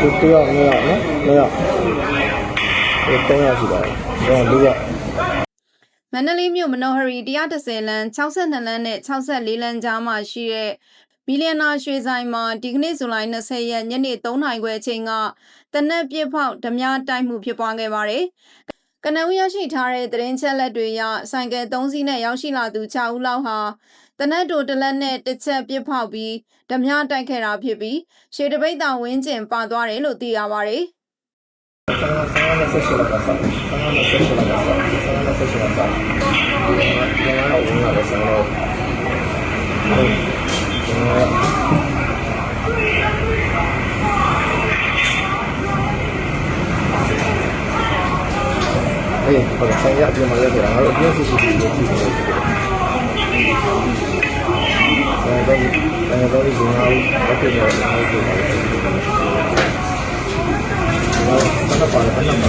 这个没有呢，没有，这3样是吧？6样。မန္တလေးမြို့မနောဟရီ130လမ်း62လမ်းနဲ့64လမ်းကြားမှာရှိတဲ့ဘီလီယံနာရွှေဆိုင်မှာဒီကနေ့ဇူလိုင်20ရက်ညနေ3နာရီခွဲအချိန်ကတနက်ပြစ်ဖောက်ဓမြတိုက်မှုဖြစ်ပွားခဲ့ပါတယ်။ကနဦးရရှိထားတဲ့သတင်းချက်လက်တွေအရဆိုင်ကယ်3စီးနဲ့ရောက်ရှိလာသူ6ဦးလောက်ဟာတနက်တိုတစ်လက်နဲ့တစ်ချက်ပြစ်ဖောက်ပြီးဓမြတိုက်ခဲ့တာဖြစ်ပြီးရှေတပိတ်တာဝင်းကျင်ပါသွားတယ်လို့သိရပါတယ်။ saya dia malah dia kalau dia CCTV saya dari Gunung oke ya sana pada